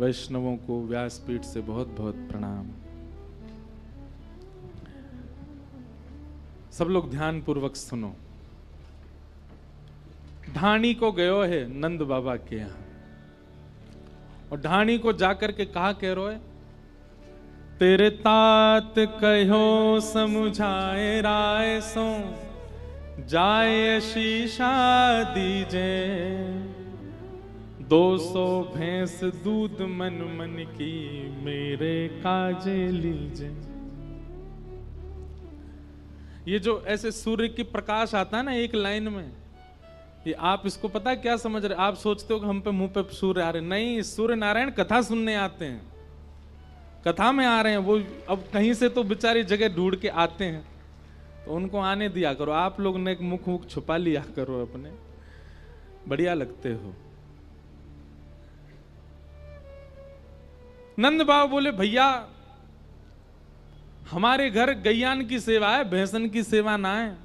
वैष्णवों को व्यासपीठ से बहुत बहुत प्रणाम। सब लोग ध्यान पूर्वक सुनो। ढाणी को गयो है नंद बाबा के यहां, और ढाणी को जाकर के कहा कह रो है, तेरे तात कहो समझाए राय सो जाए शीशा दीजे, 200 भैंस दूध मन मन की मेरे काजे लीजे। ये जो ऐसे सूर्य की प्रकाश आता है ना एक लाइन में, ये आप इसको पता है क्या समझ रहे? आप सोचते हो कि हम पे मुंह पे सूर्य आ रहे, नहीं, सूर्य नारायण कथा सुनने आते हैं, कथा में आ रहे हैं। वो अब कहीं से तो बेचारी जगह ढूंढ के आते हैं, तो उनको आने दिया करो। आप लोग ने मुख मुख छुपा लिया करो अपने, बढ़िया लगते हो। नंद बाबा बोले, भैया हमारे घर गैयान की सेवा है, भैंसन की सेवा ना है।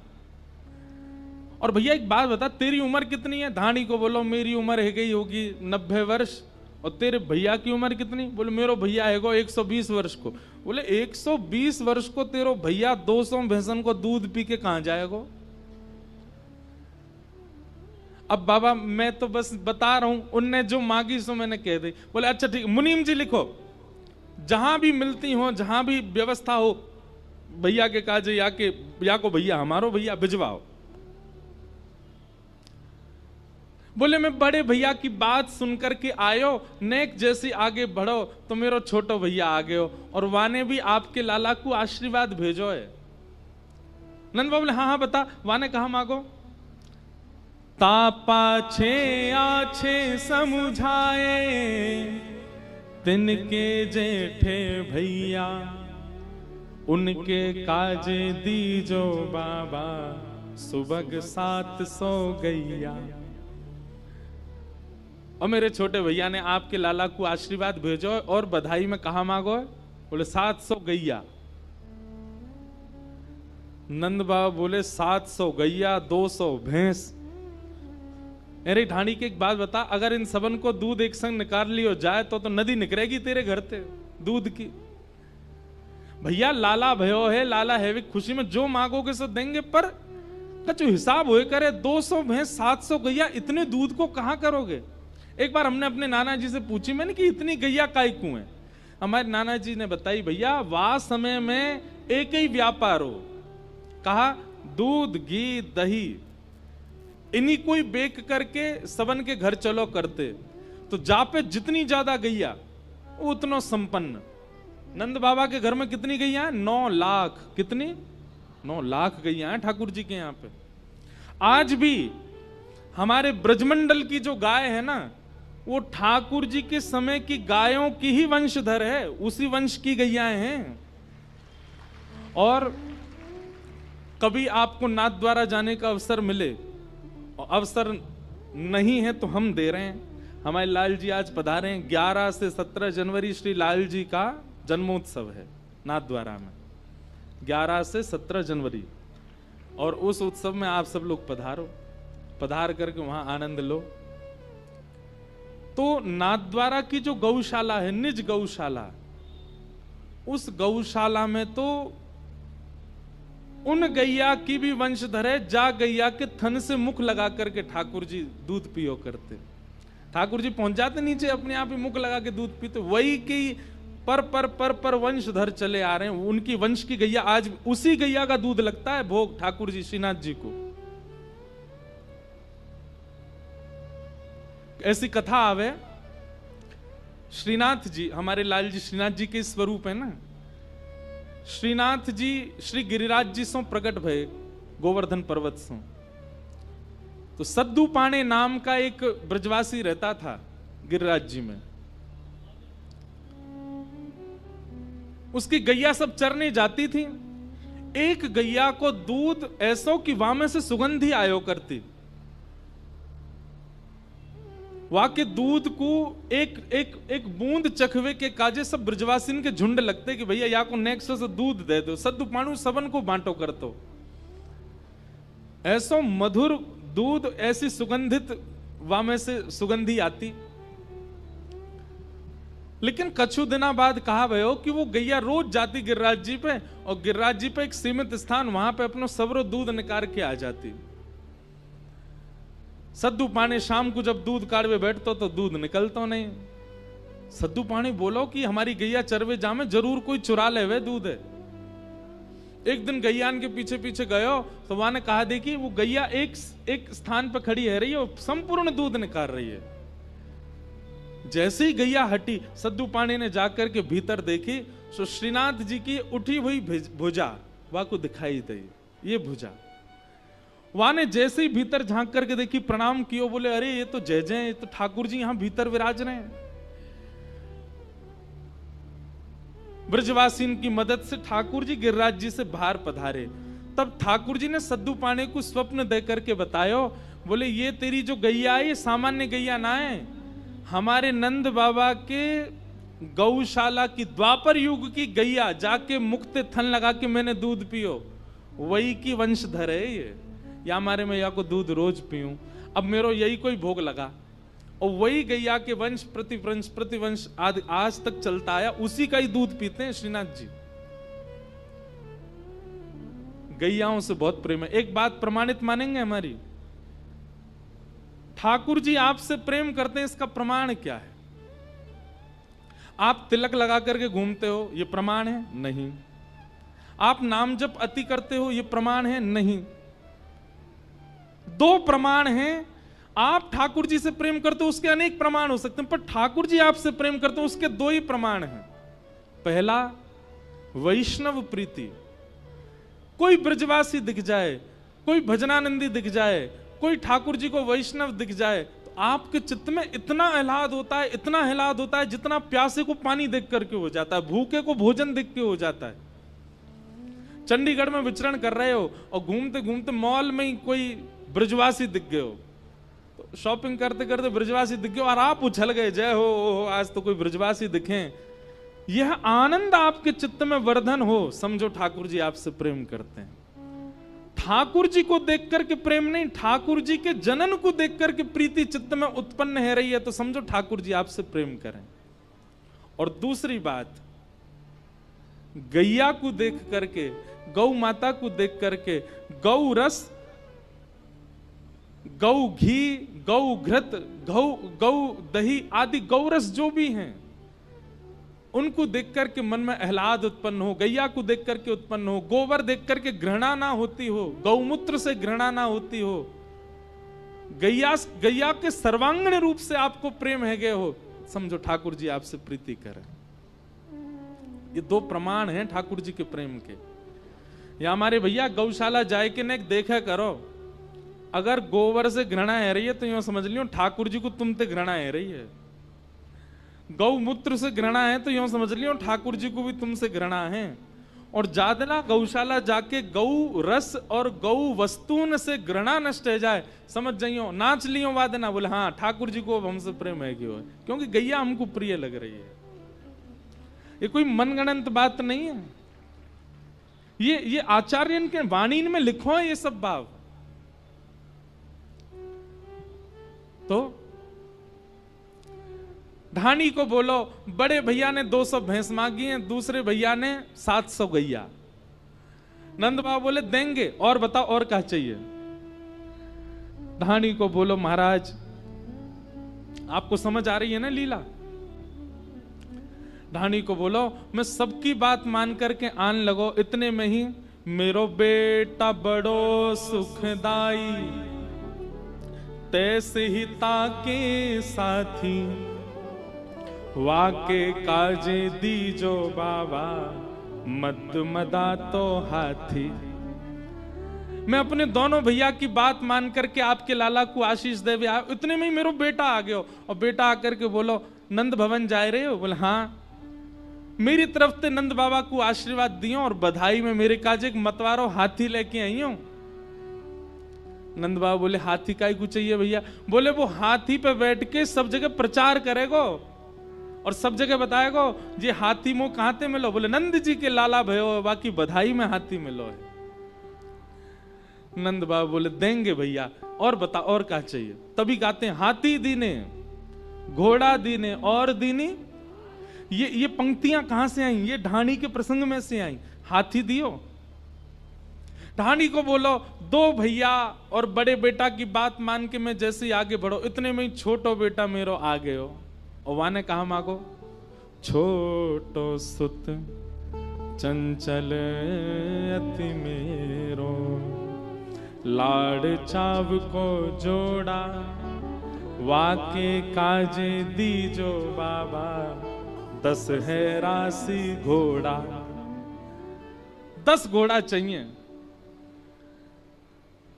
और भैया एक बात बता, तेरी उम्र कितनी है? ढाणी को बोलो मेरी उम्र है गई होगी 90 वर्ष। और तेरे भैया की उम्र कितनी? बोले मेरो भैया है 120 वर्ष को। बोले 120 वर्ष को तेरो भैया 200 भैंसन को दूध पी के कहां जाएगा? अब बाबा मैं तो बस बता रहा हूं, उनने जो मांगी सो मैंने कह दी। बोले अच्छा ठीक, मुनीम जी लिखो, जहां भी मिलती हो, जहां भी व्यवस्था हो, भैया के काजे या को भैया हमारो भैया भिजवाओ। बोले मैं बड़े भैया की बात सुनकर के आयो, नेक जैसी आगे बढ़ो तो मेरो छोटो भैया आगे हो, और वाने भी आपके लाला को आशीर्वाद भेजो है। नंद बाबू बोले हाँ हाँ बता, वाने कहा मांगो? तापा छे आछे समझाए तिनके जेठे भैया, उनके काजे दीजो बाबा सुबह 700 गैया। और मेरे छोटे भैया ने आपके लाला को आशीर्वाद भेजो और बधाई में कहा मांगो? बोले 700 गैया। नंद बाबा बोले 700 गैया 200 भैंस। अरे ढाणी की एक बात बता, अगर इन सबन को दूध एक संग निकाल लियो जाए तो नदी निकलेगी तेरे घर से दूध की। भैया लाला भयो है, लाला है, खुशी में जो मांगोगे सो देंगे, पर कछु हिसाब होए करे, 200 भैंस 700 गैया, इतने दूध को कहां करोगे? एक बार हमने अपने नाना जी से पूछी मैंने कि इतनी गैया काय क्यों है? हमारे नाना जी ने बताई, भैया वह समय में एक ही व्यापार हो, कहा दूध घी दही इन्हीं को ही बेक करके सबन के घर चलो करते, तो जा पे जितनी ज्यादा गैया उतना संपन्न। नंद बाबा के घर में कितनी गैया है? 9 लाख। कितनी? 9 लाख गैया है ठाकुर जी के यहाँ पे। आज भी हमारे ब्रजमंडल की जो गाय है ना, वो ठाकुर जी के समय की गायों की ही वंशधर है, उसी वंश की गैयाएं हैं। और कभी आपको नाथ द्वारा जाने का अवसर मिले, और अवसर नहीं है तो हम दे रहे हैं। हमारे लाल जी आज पधारे हैं। 11 से 17 जनवरी श्री लाल जी का जन्मोत्सव है नाथ द्वारा में, 11 से 17 जनवरी। और उस उत्सव में आप सब लोग पधारो, पधार करके वहां आनंद लो। तो नाथद्वारा की जो गौशाला है, निज गौशाला, उस गौशाला में तो उन गैया की भी वंशधर है, जा गैया के थन से मुख लगा करके ठाकुर जी दूध पियो करते। ठाकुर जी पहुंच जाते नीचे, अपने आप ही मुख लगा के दूध पीते। वही की पर वंशधर चले आ रहे हैं, उनकी वंश की गैया, आज उसी गैया का दूध लगता है भोग ठाकुर जी श्रीनाथ जी को। ऐसी कथा आवे, श्रीनाथ जी, हमारे लाल जी श्रीनाथ जी के स्वरूप है ना। श्रीनाथ जी श्री गिरिराज जी सो प्रकट भय गोवर्धन पर्वत सो। तो सद्दू पाणे नाम का एक ब्रजवासी रहता था गिरिराज जी में। उसकी गैया सब चरने जाती थी। एक गैया को दूध ऐसो कि वहां में से सुगंधी आयो करती। वहां के दूध को एक बूंद चखवे के काजे सब ब्रजवासिन के झुंड लगते कि भैया या को नेक्स्ट से दूध दे दो, सद्दू पाणु सबन को बांटो करतो। ऐसो मधुर दूध, ऐसी सुगंधित वहां में से सुगंधी आती। लेकिन कछु दिना बाद कहा भयो कि वो गैया रोज जाती गिरिराज जी पे, और गिरिराज जी पे एक सीमित स्थान, वहां पे अपनो सबरो दूध निकाल के आ जाती। सद्दू पानी शाम को जब दूध काढ़वे बैठतो तो दूध निकलतो नहीं। सद्दू पानी बोलो कि हमारी गैया चरवे जामे, जरूर कोई चुरा ले वे दूध है। एक दिन गैयान के पीछे पीछे गयो तो वहां ने कहा देखी वो गैया एक स्थान पर खड़ी है रही है, संपूर्ण दूध निकाल रही है। जैसे ही गैया हटी, सद्दू पानी ने जाकर के भीतर देखी तो श्रीनाथ जी की उठी हुई भुजा वहां को दिखाई दी। ये भुजा वहां ने जैसे ही भीतर झांक करके देखी, प्रणाम कियो, बोले अरे ये तो जय जय, ये तो ठाकुर जी यहां भीतर विराज रहे हैं। ब्रजवासीन की मदद से ठाकुर जी गिरिराज जी से बाहर पधारे। तब ठाकुर जी ने सद्दू पानी को स्वप्न दे करके बतायो, बोले ये तेरी जो गैया है ये सामान्य गैया ना है, हमारे नंद बाबा के गौशाला की द्वापर युग की गैया, जाके मुक्त थन लगा के मैंने दूध पियो, वही की वंशधर है ये, या हमारे मैया को दूध रोज पीऊं, अब मेरो यही कोई भोग लगा, और वही गैया के वंश प्रतिवंश आज तक चलता आया, उसी का ही दूध पीते हैं श्रीनाथ जी। गैयाओं से बहुत प्रेम है। एक बात प्रमाणित मानेंगे हमारी, ठाकुर जी आपसे प्रेम करते हैं, इसका प्रमाण क्या है? आप तिलक लगा करके घूमते हो, ये प्रमाण है? नहीं। आप नाम जप अति करते हो, ये प्रमाण है? नहीं। दो प्रमाण हैं। आप ठाकुर जी से प्रेम करते हो, उसके अनेक प्रमाण हो सकते हैं, पर ठाकुर जी आपसे प्रेम करते हो, उसके दो ही प्रमाण हैं। पहला, वैष्णव प्रीति। कोई ब्रजवासी दिख जाए, कोई भजनानंदी दिख जाए, कोई ठाकुर जी को वैष्णव दिख जाए, तो आपके चित्त में इतना आह्लाद होता है, इतना आह्लाद होता है, जितना प्यासे को पानी देख करके हो जाता है, भूखे को भोजन देख के हो जाता है। चंडीगढ़ में विचरण कर रहे हो और घूमते घूमते मॉल में ही कोई ब्रजवासी दिख गए हो, तो शॉपिंग करते करते ब्रजवासी दिख गए और आप उछल गए, जय हो आज तो कोई ब्रजवासी दिखे। यह आनंद आपके चित्त में वर्धन हो, समझो ठाकुर जी आपसे प्रेम करते हैं। ठाकुर जी को देख करके प्रेम नहीं, ठाकुर जी के जनन को देख करके प्रीति चित्त में उत्पन्न है रही है, तो समझो ठाकुर जी आपसे प्रेम करें। और दूसरी बात, गैया को देख करके, गौ माता को देख करके, गौ रस, गौ घी, गौ घृत, गौ दही आदि गौरस जो भी हैं, उनको देख करके मन में आह्लाद उत्पन्न हो, गैया को देख करके उत्पन्न हो, गोबर देख करके घृणा ना होती हो, गौमूत्र से घृणा ना होती हो, गैया के सर्वांगीण रूप से आपको प्रेम है गए हो, समझो ठाकुर जी आपसे प्रीति करें। ये दो प्रमाण हैं ठाकुर जी के प्रेम के। या हमारे भैया गौशाला जाए के न देखा करो, अगर गोबर से घृणा है रही है तो यूं समझ लियो ठाकुर जी को तुमसे घृणा है रही है। गौमूत्र से घृणा है तो यूं समझ लियो ठाकुर जी को भी तुमसे घृणा है। और जादना गौशाला जाके गौ रस और गौ वस्तुन से घृणा नष्ट है जाए, समझ जाइयो, नाच लियो वादना, बोले हाँ ठाकुर जी को अब हमसे प्रेम है क्यों है, क्योंकि गैया हमको प्रिय लग रही है। ये कोई मनगणंत बात नहीं है, ये आचार्य के वाणी में लिखो है ये सब भाव। तो ढाणी को बोलो, बड़े भैया ने 200 भैंस मांगी हैं, दूसरे भैया ने 700 गैया। नंद बाबा बोले देंगे, और बताओ और क्या चाहिए। ढाणी को बोलो महाराज, आपको समझ आ रही है ना लीला। ढाणी को बोलो मैं सबकी बात मान करके आन लगो, इतने में ही मेरो बेटा बड़ो सुखदाई, तैसे ही ताके साथी, वाके काजे दीजो बाबा, मद मदा तो हाथी। मैं अपने दोनों भैया की बात मान करके आपके लाला को आशीष दे, इतने में ही मेरा बेटा आ गया, और बेटा आकर के बोलो नंद भवन जा रहे हो, बोले हाँ। मेरी तरफ से नंद बाबा को आशीर्वाद दियो और बधाई में मेरे काजे मतवारो हाथी लेके आई हूं। नंद बाबा बोले हाथी का ही कुछ चाहिए भैया, बोले वो हाथी पे बैठ के सब जगह प्रचार करेगो और सब जगह बताएगो ये हाथी मुंह कहां ते मिलो, बोले नंद जी के लाला भयो, बाकी बधाई में हाथी मिलो है। नंद बाबा बोले देंगे भैया, और बता और क्या चाहिए। तभी कहते हैं हाथी दीने, घोड़ा दीने और दीनी, ये पंक्तियां कहां से आई? ये ढाणी के प्रसंग में से आई। हाथी दियो, ढाणी को बोलो दो भैया और बड़े बेटा की बात मान के मैं जैसे ही आगे बढ़ो, इतने में ही छोटो बेटा मेरो आ गए हो। और वाने कहा मांगो, छोटो सुत चंचल अति मेरो, लाड़ चाव को जोड़ा, वाके काजे दीजो बाबा, 10 है राशि घोड़ा। 10 घोड़ा चाहिए।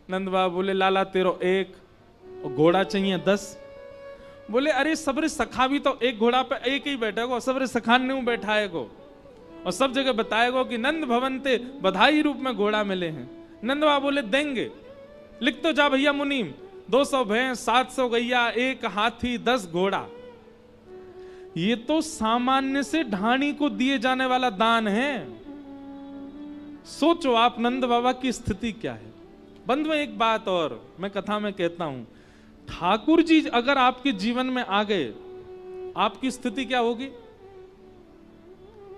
नंद बाबा बोले लाला तेरो 1 और घोड़ा चाहिए 10। बोले अरे सबरे सखा भी तो एक घोड़ा पे एक ही बैठेगो, सबरे सखान ने बैठाएगो और सब जगह बताएगो कि नंद भवन ते बधाई रूप में घोड़ा मिले हैं। नंद बाबा बोले देंगे, लिख तो जा भैया मुनीम, 200 भैंस, 700 गैया, 1 हाथी, 10 घोड़ा। ये तो सामान्य से ढाणी को दिए जाने वाला दान है। सोचो आप नंद बाबा की स्थिति क्या है। बंधुओं एक बात और मैं कथा में कहता हूं, ठाकुर जी अगर आपके जीवन में आ गए, आपकी स्थिति क्या होगी?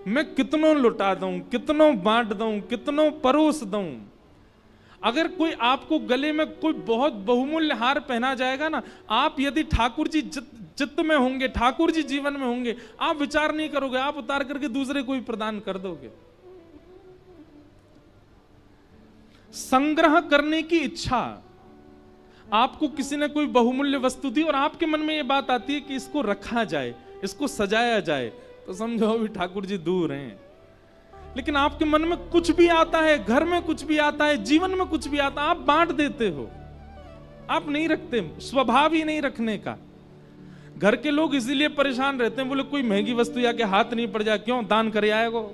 मैं कितनों लुटा दूं, कितनों बांट दूं, कितनों परोस दूं। अगर कोई आपको गले में कोई बहुत बहुमूल्य हार पहना जाएगा ना, आप यदि ठाकुर जी चित्त में होंगे, ठाकुर जी जीवन में होंगे, आप विचार नहीं करोगे, आप उतार करके दूसरे को भी प्रदान कर दोगे। संग्रह करने की इच्छा, आपको किसी ने कोई बहुमूल्य वस्तु दी और आपके मन में यह बात आती है कि इसको रखा जाए, इसको सजाया जाए, तो समझो अभी ठाकुर जी दूर हैं। लेकिन आपके मन में कुछ भी आता है, घर में कुछ भी आता है, जीवन में कुछ भी आता है, आप बांट देते हो, आप नहीं रखते, स्वभाव ही नहीं रखने का। घर के लोग इसीलिए परेशान रहते हैं, बोले कोई महंगी वस्तु या के हाथ नहीं पड़ जाए, क्यों दान कर आएगो,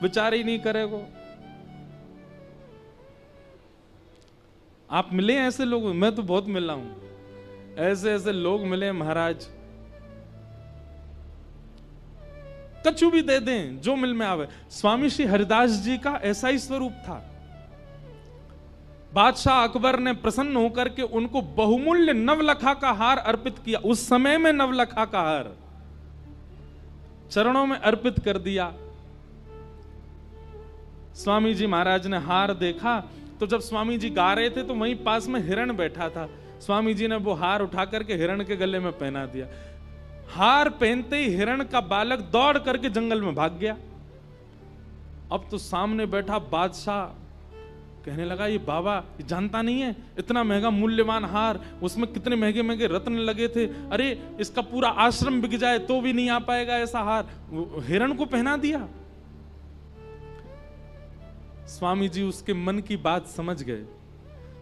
विचार ही नहीं करेगो। आप मिले ऐसे लोग? मैं तो बहुत मिला हूं, ऐसे ऐसे लोग मिले महाराज, कछु भी दे दें जो मिल में आवे। स्वामी श्री हरिदास जी का ऐसा ही स्वरूप था। बादशाह अकबर ने प्रसन्न होकर के उनको बहुमूल्य नवलखा का हार अर्पित किया। उस समय में नवलखा का हार चरणों में अर्पित कर दिया। स्वामी जी महाराज ने हार देखा तो जब स्वामी जी गा रहे थे तो वहीं पास में हिरण बैठा था। स्वामी जी ने वो हार उठा करके हिरण के गले में पहना दिया। हार पहनते ही हिरण का बालक दौड़ करके जंगल में भाग गया। अब तो सामने बैठा बादशाह कहने लगा, ये बाबा ये जानता नहीं है, इतना महंगा मूल्यवान हार, उसमें कितने महंगे महंगे रत्न लगे थे, अरे इसका पूरा आश्रम बिक जाए तो भी नहीं आ पाएगा ऐसा हार, हिरण को पहना दिया। स्वामी जी उसके मन की बात समझ गए।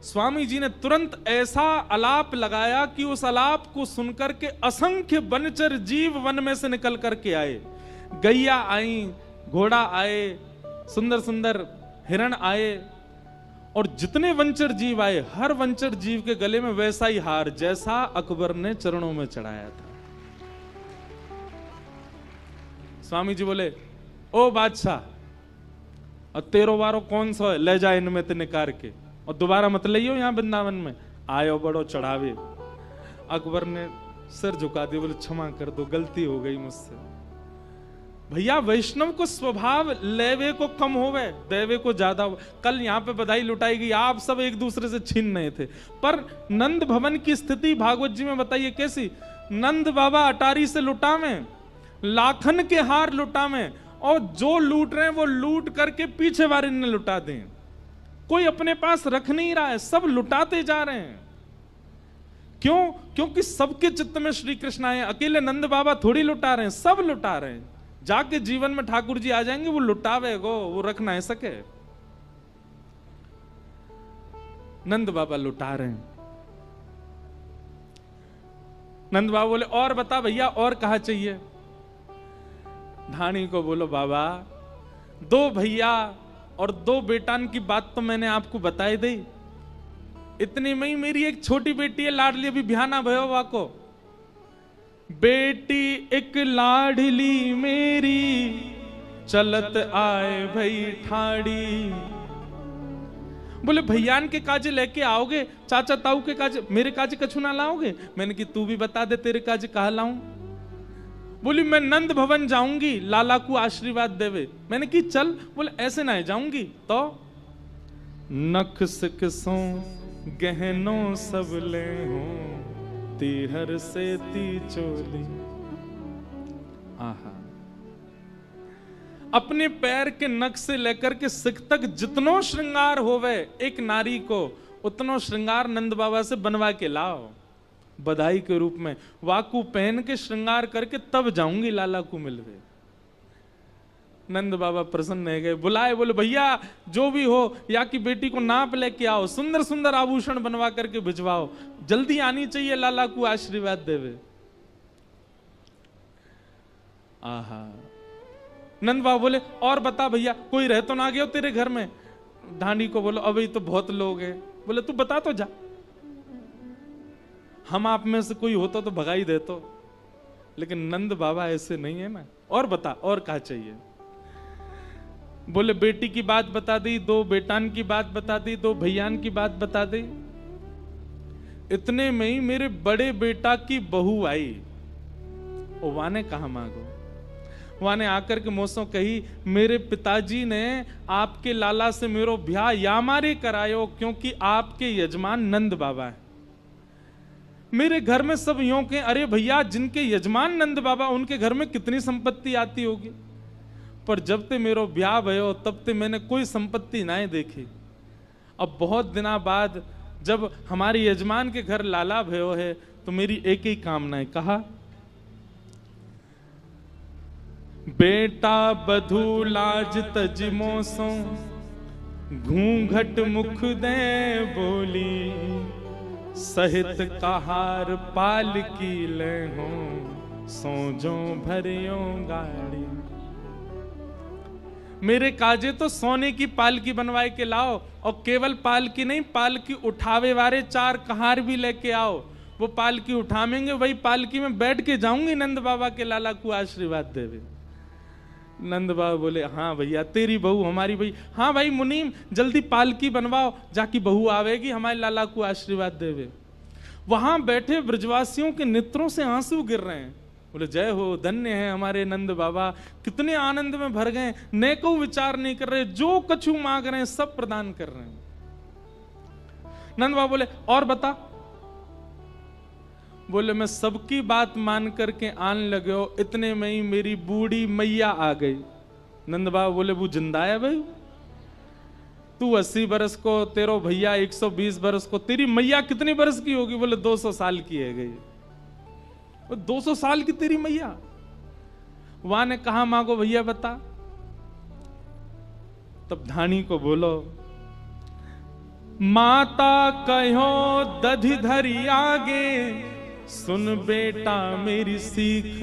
स्वामी जी ने तुरंत ऐसा अलाप लगाया कि उस अलाप को सुनकर के असंख्य वनचर जीव वन में से निकल करके आए। गैया आई, घोड़ा आए, सुंदर सुंदर हिरण आए, और जितने वंचर जीव आए, हर वंचर जीव के गले में वैसा ही हार जैसा अकबर ने चरणों में चढ़ाया था। स्वामी जी बोले, ओ बादशाह, और तेरो वारो कौन सा है, ले जा इनमें ते निकार के, और दोबारा मत लियो यहां वृंदावन में, आयो बड़ो चढ़ावे। अकबर ने सिर झुका दिया, बोले क्षमा कर दो, गलती हो गई मुझसे। भैया वैष्णव को स्वभाव लेवे को कम होवे, देवे को ज्यादा हो। कल यहाँ पे बधाई लुटाई गई, आप सब एक दूसरे से छीन रहे थे, पर नंद भवन की स्थिति भागवत जी में बताइए कैसी। नंद बाबा अटारी से लुटावे, लाखन के हार लुटावे, और जो लूट रहे हैं वो लूट करके पीछे वाले ने लुटा दें। कोई अपने पास रख नहीं रहा है, सब लुटाते जा रहे हैं। क्यों? क्योंकि सबके चित्त में श्री कृष्ण आए। अकेले नंद बाबा थोड़ी लुटा रहे हैं, सब लुटा रहे हैं। जाके जीवन में ठाकुर जी आ जाएंगे, वो लुटावेगो, वो रख ना सके। नंद बाबा लुटा रहे हैं। नंद बाबा बोले, और बता भैया, और कहा चाहिए? ढाणी को बोलो, बाबा 2 भैया और 2 बेटान की बात तो मैंने आपको बताई दी। इतनी में ही मेरी एक छोटी बेटी है लाडली, अभी बिहाना भयो वाको। बेटी एक लाडली मेरी, चलत आए भई ठाड़ी। बोले भैयान के काजे लेके आओगे, चाचा ताऊ के काजे, मेरे काजे कछु ना लाओगे? मैंने कि तू भी बता दे तेरे काजे कहा लाऊं। बोली मैं नंद भवन जाऊंगी लाला को आशीर्वाद देवे। मैंने की चल। बोले ऐसे ना जाऊंगी तो नख सिकसों गहनों सब ले हूं तीहर से ती चोली। आहा, अपने पैर के नख से लेकर के सिक तक जितनो श्रृंगार होवे एक नारी को, उतनो श्रृंगार नंद बाबा से बनवा के लाओ बधाई के रूप में। वाकू पहन के श्रृंगार करके तब जाऊंगी लाला को मिलवे। नंद बाबा प्रसन्न हो गए, बुलाए, बोले भैया जो भी हो या की बेटी को नाप लेके आओ, सुंदर सुंदर आभूषण बनवा करके भिजवाओ, जल्दी आनी चाहिए लाला को आशीर्वाद देवे। आहा, नंद बाबा बोले और बता भैया कोई रह तो ना गया तेरे घर में। ढांडी को बोलो अभी तो बहुत लोग हैं। बोले तू बता तो जा, हम आप में से कोई होता तो भगाई दे तो, लेकिन नंद बाबा ऐसे नहीं है ना। और बता और क्या चाहिए। बोले बेटी की बात बता दी, 2 बेटान की बात बता दी, 2 भैयान की बात बता दी। इतने में ही मेरे बड़े बेटा की बहू आई। ओ वाने कहा मांगो। वाने आकर के मोसों कही मेरे पिताजी ने आपके लाला से मेरो ब्याह या मारे करायो क्योंकि आपके यजमान नंद बाबा है। मेरे घर में सब यूं के अरे भैया जिनके यजमान नंद बाबा उनके घर में कितनी संपत्ति आती होगी, पर जब ते मेरो ब्याह भयो तब ते मैंने कोई संपत्ति ना देखी। अब बहुत दिना बाद जब हमारे यजमान के घर लाला भयो है तो मेरी एक ही कामना है। कहा बेटा बधू लाज तज मोसों घूंघट मुख दे बोली सहित कहार पाल की ले हो सोजो भरियो गाड़ी। मेरे काजे तो सोने की पालकी बनवाए के लाओ, और केवल पालकी नहीं, पालकी उठावे वाले 4 कहार भी लेके आओ। वो पालकी उठावेंगे, वही पालकी में बैठ के जाऊंगी नंद बाबा के लाला को आशीर्वाद देवे। नंद बाबा बोले हाँ भैया तेरी बहू हमारी भाई। हाँ भाई मुनीम जल्दी पालकी बनवाओ, जाकी बहू आवेगी हमारे लाला को आशीर्वाद देवे। वहां बैठे ब्रजवासियों के नेत्रों से आंसू गिर रहे हैं। बोले जय हो, धन्य है हमारे नंद बाबा, कितने आनंद में भर गए, ने को विचार नहीं कर रहे, जो कछु मांग रहे हैं सब प्रदान कर रहे हैं। नंद बाबा बोले और बता। बोले मैं सबकी बात मान करके आन लगे हो, इतने में ही मेरी बूढ़ी मैया आ गई। नंद बाबा बोले वो जिंदा है भाई, तू 80 बरस को, तेरो भैया 120 बरस को, तेरी मैया कितनी बरस की होगी। बोले 200 साल की है गई। 200 साल की तेरी मैया। वहां ने कहा मांगो भैया बता। तब धानी को बोलो माता कहो दधि धरी आगे सुन बेटा मेरी सीख।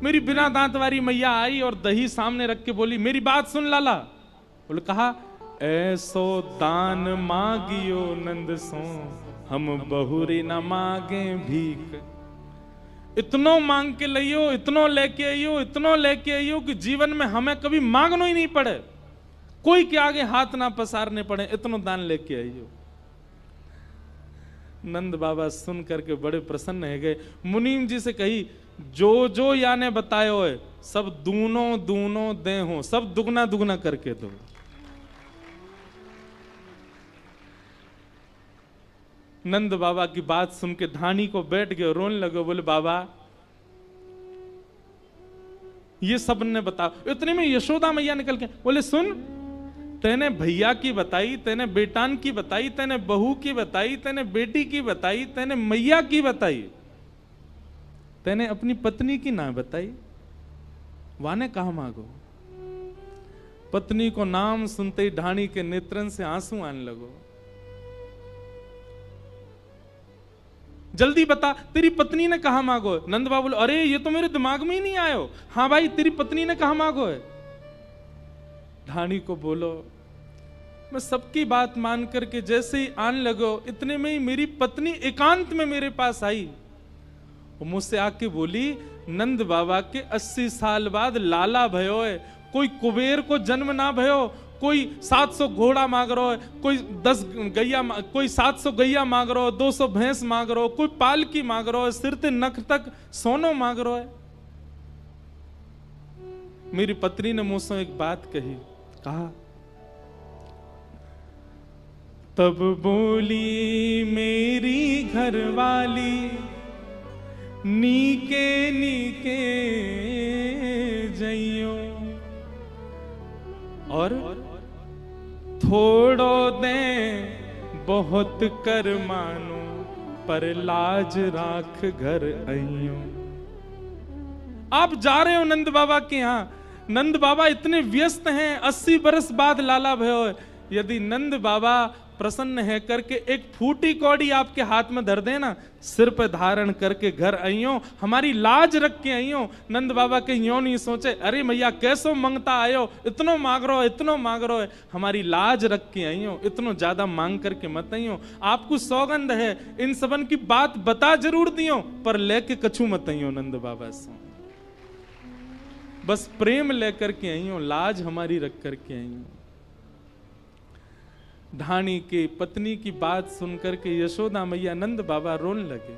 मेरी बिना दांत वाली मैया आई और दही सामने रख के बोली मेरी बात सुन लाला। बोले कहा ऐसो दान मांगियो नंद सो हम बहुरी न मांगे भीख। इतनो मांग के लियो, इतनो लेके आइयो, इतनो लेके आइयो कि जीवन में हमें कभी मांगना ही नहीं पड़े, कोई के आगे हाथ ना पसारने पड़े, इतनो दान लेके आइयो। नंद बाबा सुन करके बड़े प्रसन्न हो गए। मुनीम जी से कही जो जो याने बतायो है सब दूनो दूनो दे हो, सब दुगना दुगना करके दो। नंद बाबा की बात सुन के धानी को बैठ गए, रोने लगे। बोले बाबा ये सब ने बताओ। इतने में यशोदा मैया निकल के बोले सुन, तेने भैया की बताई, तेने बेटान की बताई, तेने बहू की बताई, तेने बेटी की बताई, तेने मैया की बताई, तेने अपनी पत्नी की ना बताई। वाने कहा मांगो। पत्नी को नाम सुनते ही ढाणी के नेत्रन से आंसू आने लगो। जल्दी बता तेरी पत्नी ने कहा मांगो। नंद बाबा बोले अरे ये तो मेरे दिमाग में ही नहीं आयो। हाँ भाई तेरी पत्नी ने कहा मांगो है। ढाणी को बोलो मैं सबकी बात मान करके जैसे ही आने लगो, इतने में ही मेरी पत्नी एकांत में मेरे पास आई। वो मुझसे आके बोली नंद बाबा के 80 साल बाद लाला भयो है, कोई कुबेर को जन्म ना भयो, कोई 700 घोड़ा मांग रहा है, कोई 10 गैया, कोई 700 गैया मांग रहा है, 200 भैंस मांग रहा है, कोई पालकी मांग रहा है, सिर ते नख तक सोनो मांग रहा है। मेरी पत्नी ने मुझसे एक बात कही, कहा, तब बोली मेरी घरवाली, नीके नीके जइयो और थोड़ो दे बहुत कर मानो, पर लाज राख घर आइयो। आप जा रहे हो नंद बाबा के यहां, नंद बाबा इतने व्यस्त हैं, 80 बरस बाद लाला भयो है। यदि नंद बाबा प्रसन्न है करके एक फूटी कौड़ी आपके हाथ में धर देना, सिर पे धारण करके घर आइयो, हमारी लाज रख के आइयो। नंद बाबा के यो नहीं सोचे, अरे मैया कैसो मंगता आयो, इतनो मांग रहो, इतनो मांग रहो है, हमारी लाज रख के आइयो, इतनो ज्यादा मांग करके मत आइयो। आपको सौगंध है, इन सबन की बात बता जरूर दियो, पर लेके कछु मत आइयो नंद बाबा से, बस प्रेम लेकर के आइयो, लाज हमारी रख करके आइयो। ढाणी के पत्नी की बात सुनकर के यशोदा मैया नंद बाबा रोने लगे,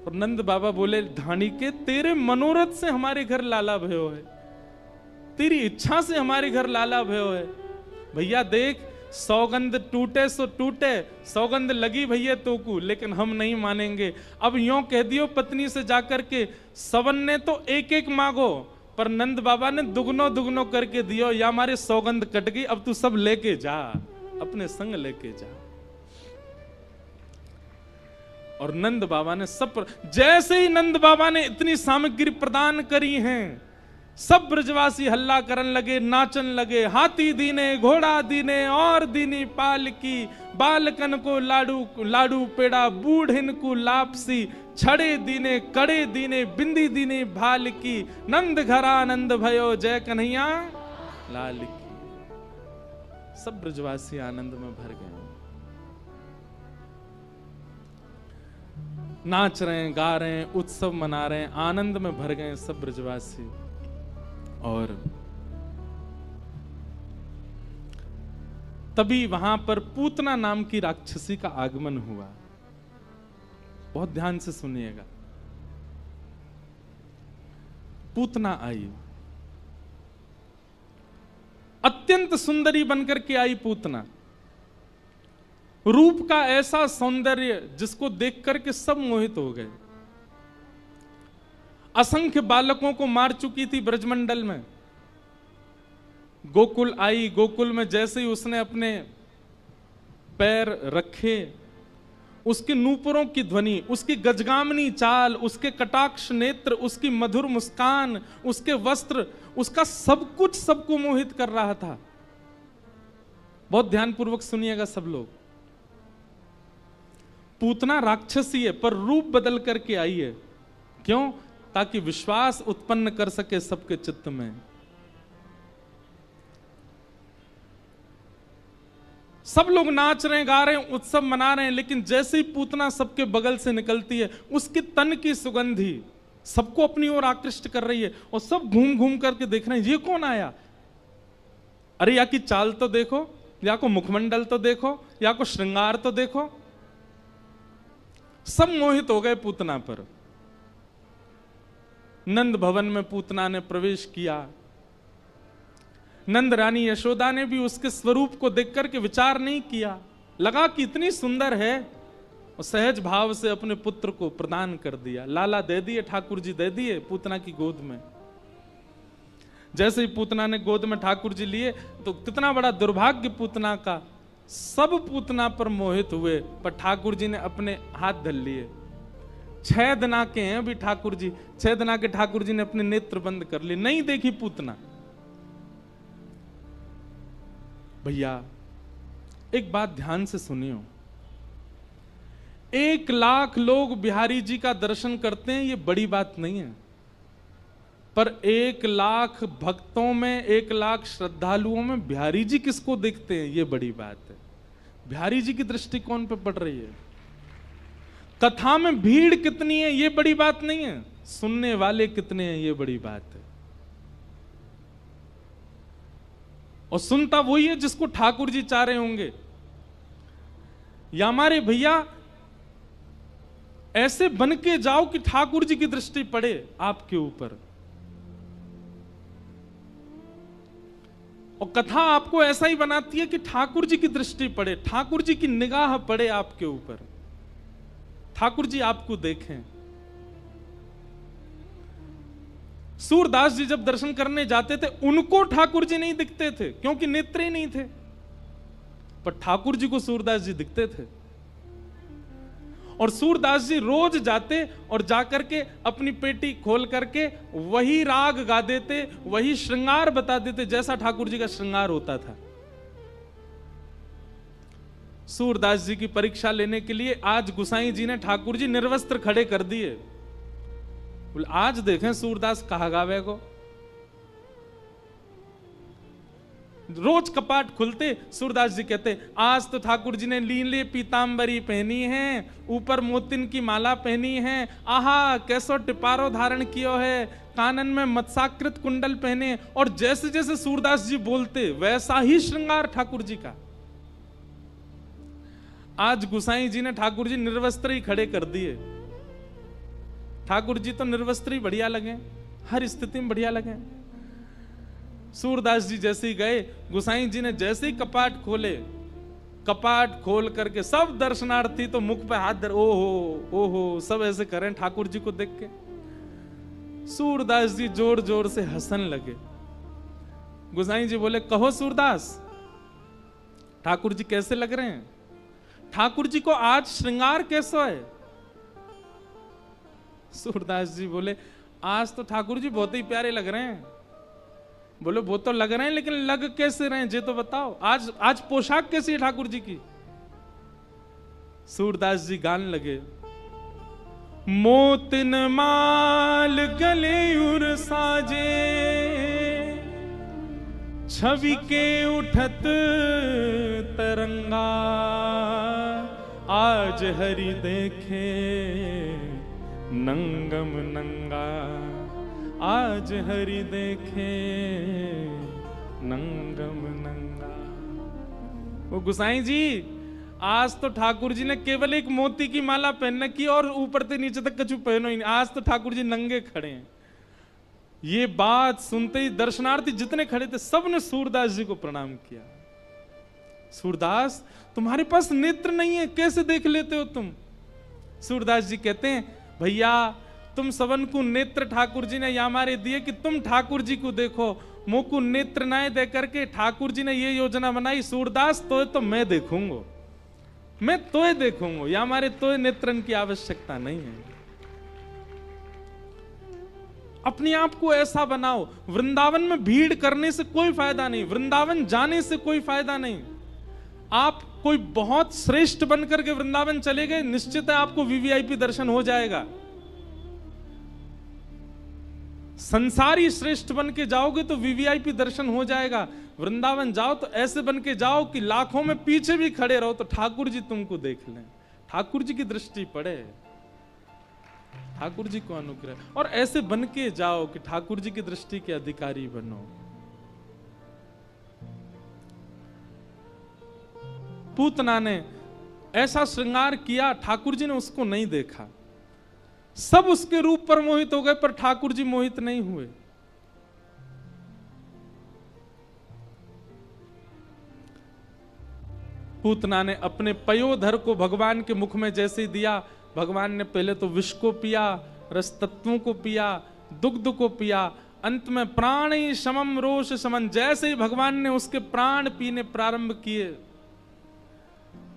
और नंद बाबा बोले, ढाणी के तेरे मनोरथ से हमारे घर लाला भयो है, तेरी इच्छा से हमारे घर लाला भयो है। भैया देख, सौगंध टूटे सो टूटे, सौगंध लगी भैया तो को, लेकिन हम नहीं मानेंगे। अब यूं कह दियो पत्नी से जाकर के, सबन ने तो एक एक मांगो, पर नंद बाबा ने दुगनो दुगनो करके दियो, या हमारे सौगंध कट गई, अब तू सब लेके जा, अपने संग लेके जा। और नंद बाबा ने सब, जैसे ही नंद बाबा ने इतनी सामग्री प्रदान करी हैं, सब ब्रजवासी हल्ला करन लगे, नाचन लगे। हाथी दीने, घोड़ा दीने, और दीनी पालकी, बालकन को लाडू लाडू पेड़ा, बूढ़िन को लापसी, छड़े दीने, कड़े दीने, बिंदी दीने भाल की, नंद घरा नंद भयो, जय कन्हैया लाल की। सब ब्रजवासी आनंद में भर गए, नाच रहे हैं, गा रहे हैं, उत्सव मना रहे हैं, आनंद में भर गए सब ब्रजवासी। और तभी वहां पर पूतना नाम की राक्षसी का आगमन हुआ। बहुत ध्यान से सुनिएगा। पूतना आई, अत्यंत सुंदरी बनकर के आई पूतना, रूप का ऐसा सौंदर्य जिसको देख करके सब मोहित हो गए। असंख्य बालकों को मार चुकी थी ब्रजमंडल में। गोकुल आई, गोकुल में जैसे ही उसने अपने पैर रखे, उसके नूपुरों की ध्वनि, उसकी गजगामनी चाल, उसके कटाक्ष नेत्र, उसकी मधुर मुस्कान, उसके वस्त्र, उसका सब कुछ सबको मोहित कर रहा था। बहुत ध्यानपूर्वक सुनिएगा सब लोग। पूतना राक्षसी है, पर रूप बदल करके आई है। क्यों? ताकि विश्वास उत्पन्न कर सके सबके चित्त में। सब लोग नाच रहे हैं, गा रहे हैं, उत्सव मना रहे हैं, लेकिन जैसे ही पूतना सबके बगल से निकलती है, उसके तन की सुगंधी सबको अपनी ओर आकृष्ट कर रही है। और सब घूम घूम करके देख रहे हैं, ये कौन आया? अरे या की चाल तो देखो, या को मुखमंडल तो देखो, या को श्रृंगार तो देखो। सब मोहित हो गए पूतना पर। नंद भवन में पूतना ने प्रवेश किया। नंद रानी यशोदा ने भी उसके स्वरूप को देख करके विचार नहीं किया, लगा कि इतनी सुंदर है, और सहज भाव से अपने पुत्र को प्रदान कर दिया। लाला दे दिए, ठाकुर जी दे दिए पूतना की गोद में। जैसे ही पूतना ने गोद में ठाकुर जी लिए, तो कितना बड़ा दुर्भाग्य पूतना का, सब पूतना पर मोहित हुए, पर ठाकुर जी ने अपने हाथ धर लिए। 6 दिना के हैं अभी ठाकुर जी, 6 दिना के ठाकुर जी ने अपने नेत्र बंद कर लिए, नहीं देखी पूतना। भैया एक बात ध्यान से सुनियो, 1 लाख लोग बिहारी जी का दर्शन करते हैं, ये बड़ी बात नहीं है। पर 1 लाख भक्तों में, 1 लाख श्रद्धालुओं में बिहारी जी किसको देखते हैं, ये बड़ी बात है। बिहारी जी की दृष्टि कौन पे पड़ रही है? कथा में भीड़ कितनी है ये बड़ी बात नहीं है, सुनने वाले कितने हैं ये बड़ी बात है। और सुनता वही है जिसको ठाकुर जी चाह रहे होंगे। या हमारे भैया ऐसे बन के जाओ कि ठाकुर जी की दृष्टि पड़े आपके ऊपर, और कथा आपको ऐसा ही बनाती है कि ठाकुर जी की दृष्टि पड़े, ठाकुर जी की निगाह पड़े आपके ऊपर, ठाकुर जी आपको देखें। सूरदास जी जब दर्शन करने जाते थे उनको ठाकुर जी नहीं दिखते थे क्योंकि नेत्र ही नहीं थे, पर ठाकुर जी को सूरदास जी दिखते थे। और सूरदास जी रोज जाते और जाकर के अपनी पेटी खोल करके वही राग गा देते, वही श्रृंगार बता देते जैसा ठाकुर जी का श्रृंगार होता था। सूरदास जी की परीक्षा लेने के लिए आज गुसाई जी ने ठाकुर जी निर्वस्त्र खड़े कर दिए। बोले आज देखें सूरदास कहा गावे को। रोज कपाट खुलते सूरदास जी कहते आज तो ठाकुर जी ने नीले पीतांबरी पहनी है, ऊपर मोतिन की माला पहनी है, आहा कैसो टिपारो धारण कियो है, कानन में मत्स्याकृत कुंडल पहने। और जैसे जैसे सूरदास जी बोलते वैसा ही श्रृंगार ठाकुर जी का। आज गुसाई जी ने ठाकुर जी निर्वस्त्र ही खड़े कर दिए। ठाकुर जी तो निर्वस्त्र ही बढ़िया लगे, हर स्थिति में बढ़िया लगे। सूरदास जी जैसे ही गए, गुसाई जी ने जैसे ही कपाट खोले, कपाट खोल करके सब दर्शनार्थी तो मुख पे हाथ धर, ओहो सब ऐसे करें ठाकुर जी को देख के। सूरदास जी जोर जोर से हंसन लगे। गुसाई जी बोले कहो सूरदास ठाकुर जी कैसे लग रहे हैं, ठाकुर जी को आज श्रृंगार कैसा है। सूरदास जी बोले आज तो ठाकुर जी बहुत ही प्यारे लग रहे हैं। बोले वो तो लग रहे हैं लेकिन लग कैसे रहे हैं ये तो बताओ, आज पोशाक कैसी है ठाकुर जी की। सूरदास जी गान लगे, मोतिन माल गले उर साजे, छवि के उठत तरंगा, आज हरि देखे नंगम नंगा, आज हरि देखे नंगम नंगा। वो गुसाई जी आज तो ठाकुर जी ने केवल एक मोती की माला पहन की और ऊपर से नीचे तक कछु पहनो ही नहीं, आज तो ठाकुर जी नंगे खड़े हैं। ये बात सुनते ही दर्शनार्थी जितने खड़े थे सबने सूरदास जी को प्रणाम किया। सूरदास तुम्हारे पास नेत्र नहीं है, कैसे देख लेते हो तुम। सूरदास जी कहते हैं भैया तुम सबन को नेत्र ठाकुर जी ने या हमारे दिए कि तुम ठाकुर जी को देखो, मुंह को नेत्र ना दे करके ठाकुर जी ने ये योजना बनाई, सूरदास तो मैं देखूंगा, मैं तोय देखूंगा, या हमारे तोय नेत्रन की आवश्यकता नहीं है। अपने आप को ऐसा बनाओ। वृंदावन में भीड़ करने से कोई फायदा नहीं, वृंदावन जाने से कोई फायदा नहीं। आप कोई बहुत श्रेष्ठ बनकर के वृंदावन चले गए, निश्चित है आपको वीवीआईपी दर्शन हो जाएगा। संसारी श्रेष्ठ बन के जाओगे तो वीवीआईपी दर्शन हो जाएगा। वृंदावन जाओ तो ऐसे बन के जाओ कि लाखों में पीछे भी खड़े रहो तो ठाकुर जी तुमको देख लें, ठाकुर जी की दृष्टि पड़े, ठाकुर जी को अनुग्रह। और ऐसे बन के जाओ कि ठाकुर जी की दृष्टि के अधिकारी बनो। पूतना ने ऐसा श्रृंगार किया, ठाकुर जी ने उसको नहीं देखा। सब उसके रूप पर मोहित हो गए पर ठाकुर जी मोहित नहीं हुए। पूतना ने अपने पयोधर को भगवान के मुख में जैसे दिया, भगवान ने पहले तो विष को पिया, रस तत्वों को पिया, दुग्ध को पिया, अंत में प्राणी समम रोष समन, जैसे ही भगवान ने उसके प्राण पीने प्रारंभ किए,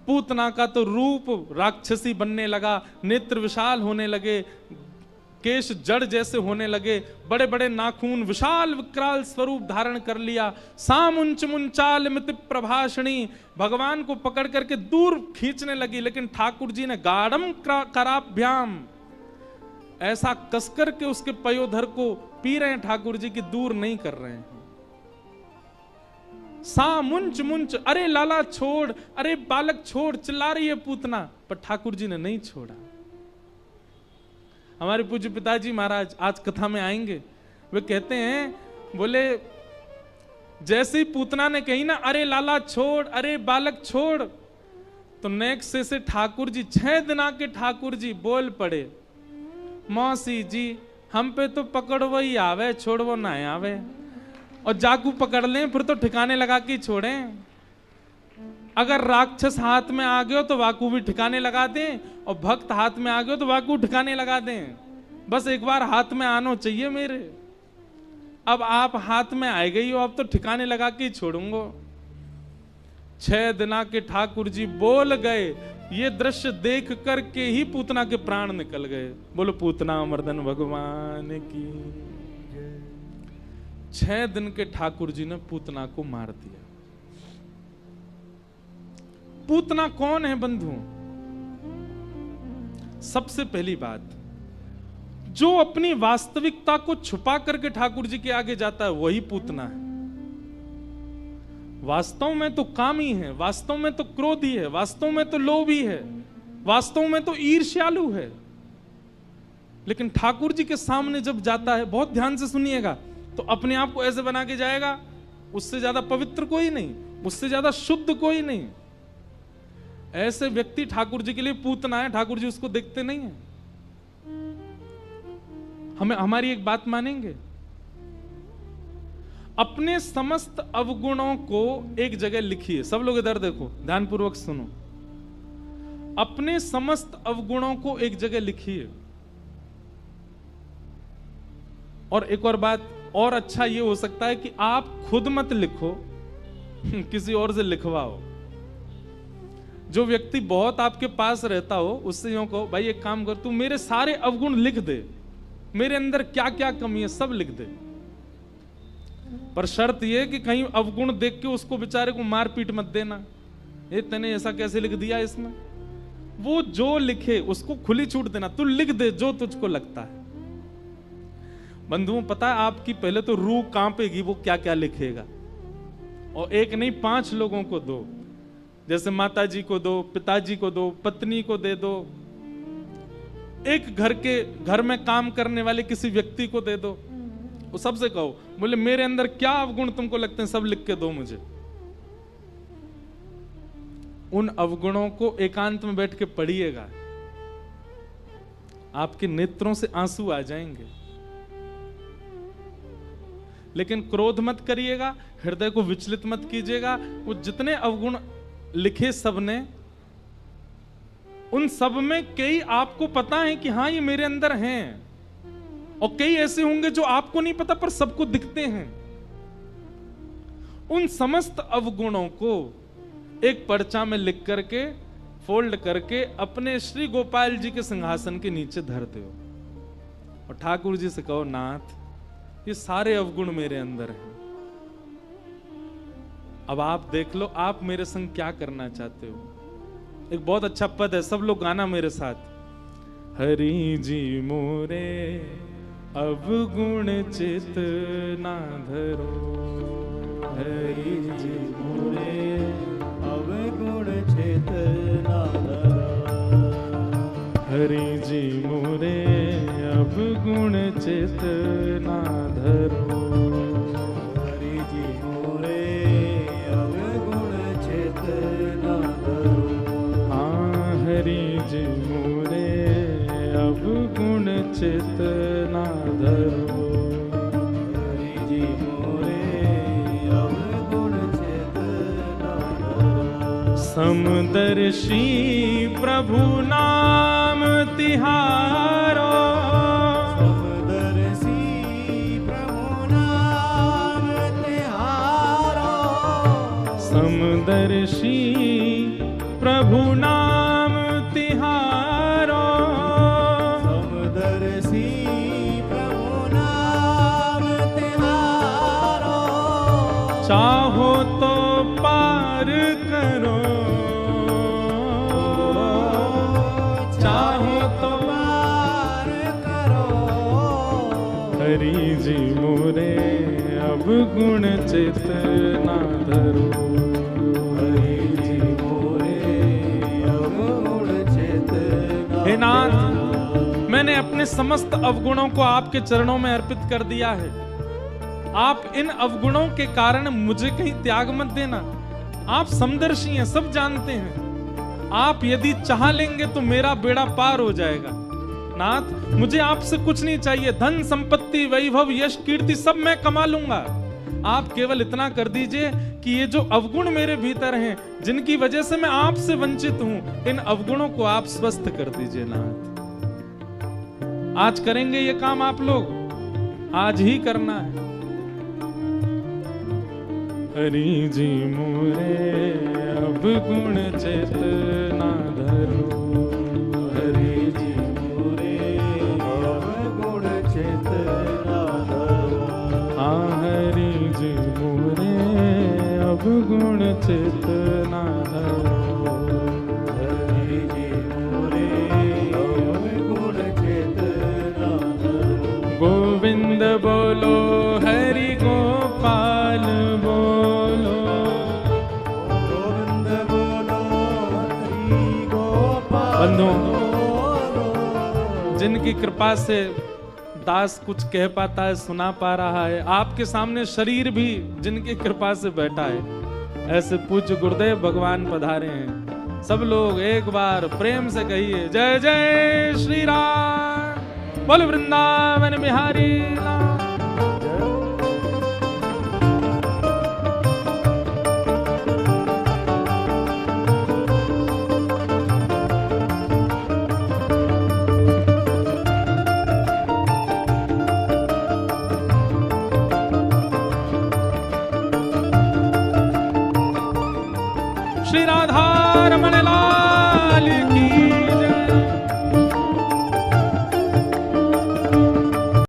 पूतना का तो रूप राक्षसी बनने लगा, नेत्र विशाल होने लगे, केश जड़ जैसे होने लगे, बड़े बड़े नाखून, विशाल विकराल स्वरूप धारण कर लिया। सामुंच मुंचाल मित प्रभाषणी, भगवान को पकड़ करके दूर खींचने लगी, लेकिन ठाकुर जी ने गाढ़म कराभ्याम, ऐसा कसकर के उसके पयोधर को पी रहे हैं ठाकुर जी की, दूर नहीं कर रहे हैं। सा मुंच मुंच, अरे लाला छोड़, अरे बालक छोड़, चिल्ला रही है पूतना, पर ठाकुर जी ने नहीं छोड़ा। हमारे पूज्य पिताजी महाराज आज कथा में आएंगे, वे कहते हैं, बोले जैसे ही पूतना ने कही ना, अरे लाला छोड़, अरे बालक छोड़, तो नेक्स्ट से ठाकुर जी, 6 दिना के ठाकुर जी बोल पड़े, मौसी जी हम पे तो पकड़ो ही आवे, छोड़ो ना आवे, और जाकू पकड़ लें फिर तो ठिकाने लगा के छोड़ें। अगर राक्षस हाथ में आ गए तो वाकू भी ठिकाने लगा दें, और भक्त हाथ में आ गए तो वाकू ठिकाने लगा दें। बस एक बार हाथ में आना चाहिए मेरे। अब आप हाथ में आए गई हो, अब तो ठिकाने लगा के छोड़ूंगा। 6 दिना के ठाकुर जी बोल गए। ये दृश्य देख करके ही पूतना के प्राण निकल गए। बोलो पूतना मर्दन भगवान की। 6 दिन के ठाकुर जी ने पूतना को मार दिया। पूतना कौन है बंधु? सबसे पहली बात, जो अपनी वास्तविकता को छुपा करके ठाकुर जी के आगे जाता है वही पूतना है। वास्तव में तो कामी है, वास्तव में तो क्रोधी है, वास्तव में तो लोभी है, वास्तव में तो ईर्ष्यालु है, लेकिन ठाकुर जी के सामने जब जाता है, बहुत ध्यान से सुनिएगा, तो अपने आप को ऐसे बना के जाएगा, उससे ज्यादा पवित्र कोई नहीं, उससे ज्यादा शुद्ध कोई नहीं। ऐसे व्यक्ति ठाकुर जी के लिए पूतना है। ठाकुर जी उसको देखते नहीं है। हमारी एक बात मानेंगे, अपने समस्त अवगुणों को एक जगह लिखिए। सब लोग इधर देखो, ध्यानपूर्वक सुनो। अपने समस्त अवगुणों को एक जगह लिखिए। और एक और बात, और अच्छा ये हो सकता है कि आप खुद मत लिखो, किसी और से लिखवाओ। जो व्यक्ति बहुत आपके पास रहता हो उससे यूं कहो, भाई एक काम कर, तू मेरे सारे अवगुण लिख दे, मेरे अंदर क्या क्या कमी है सब लिख दे। पर शर्त यह कि कहीं अवगुण देख के उसको बेचारे को मार पीट मत देना, ये तूने ऐसा कैसे लिख दिया इसमें। वो जो लिखे उसको खुली छूट देना, तू लिख दे जो तुझको लगता है। बंधुओं, पता है आपकी पहले तो रूह कांपेगी, वो क्या क्या लिखेगा। और एक नहीं 5 लोगों को दो, जैसे माता जी को दो, पिताजी को दो, पत्नी को दे दो, एक घर में काम करने वाले किसी व्यक्ति को दे दो। वो सबसे कहो, बोले मेरे अंदर क्या अवगुण तुमको लगते हैं सब लिख के दो मुझे। उन अवगुणों को एकांत में बैठ के पढ़िएगा, आपके नेत्रों से आंसू आ जाएंगे। लेकिन क्रोध मत करिएगा, हृदय को विचलित मत कीजिएगा। वो जितने अवगुण लिखे सबने, उन सब में कई आपको पता है कि हाँ ये मेरे अंदर हैं, और कई ऐसे होंगे जो आपको नहीं पता पर सबको दिखते हैं। उन समस्त अवगुणों को एक पर्चा में लिख करके, फोल्ड करके अपने श्री गोपाल जी के सिंहासन के नीचे धर दो, और ठाकुर जी से कहो, नाथ ये सारे अवगुण मेरे अंदर हैं, अब आप देख लो आप मेरे संग क्या करना चाहते हो। एक बहुत अच्छा पद है, सब लोग गाना मेरे साथ। हरि जी मोरे अवगुण चित ना धरो, हरि जी मोरे अवगुण चित ना धरो, हरि जी मोरे अवगुण चित ना धरो, हरि जी मोरे अवगुण चित ना धरो। हाँ हरि जी मोरे अवगुण चित ना धरो, हरि जी मोरे अवगुण चित ना धरो। समदर्शी प्रभु नाम तिहारो, समदर्शी प्रभु नाम तिहारो, समदर्शी प्रभु नाम तिहारो, समदर्शी प्रभु नाम तिहारो। चाहो तो पार करो, चाहो तो पार करो, हरि जी मोरे अवगुण चित ना धरो, हरि जी मोरे अवगुण चित ना। हे नाथ, मैंने अपने समस्त अवगुणों को आपके चरणों में अर्पित कर दिया है। आप इन अवगुणों के कारण मुझे कहीं त्याग मत देना। आप समदर्शी हैं, सब जानते हैं। आप यदि चाह लेंगे तो मेरा बेड़ा पार हो जाएगा। नाथ, मुझे आपसे कुछ नहीं चाहिए, धन संपत्ति वैभव यश कीर्ति सब मैं कमा लूंगा। आप केवल इतना कर दीजिए कि ये जो अवगुण मेरे भीतर हैं, जिनकी वजह से मैं आपसे वंचित हूं, इन अवगुणों को आप स्वस्थ कर दीजिए नाथ। आज करेंगे ये काम आप लोग, आज ही करना है। हरि जी मोरे अब गुण चेतना धरो, हरि जी मोरे अब गुण चेतना धरो। हाँ हरि जी मोरे अब गुण चेतना धरो, हरि जी मोरे अब गुण चेतना धरो। गोविंद बोलो हरि गोपाल बोलो, गोविंद बोलो हरि गोपाल। बंधुओं, जिनकी कृपा से दास कुछ कह पाता है, सुना पा रहा है, आपके सामने शरीर भी जिनकी कृपा से बैठा है, ऐसे पूज्य गुरुदेव भगवान पधारे हैं। सब लोग एक बार प्रेम से कहिए जय जय श्री राम, बोल वृंदावन बिहारी लाल। श्री राधा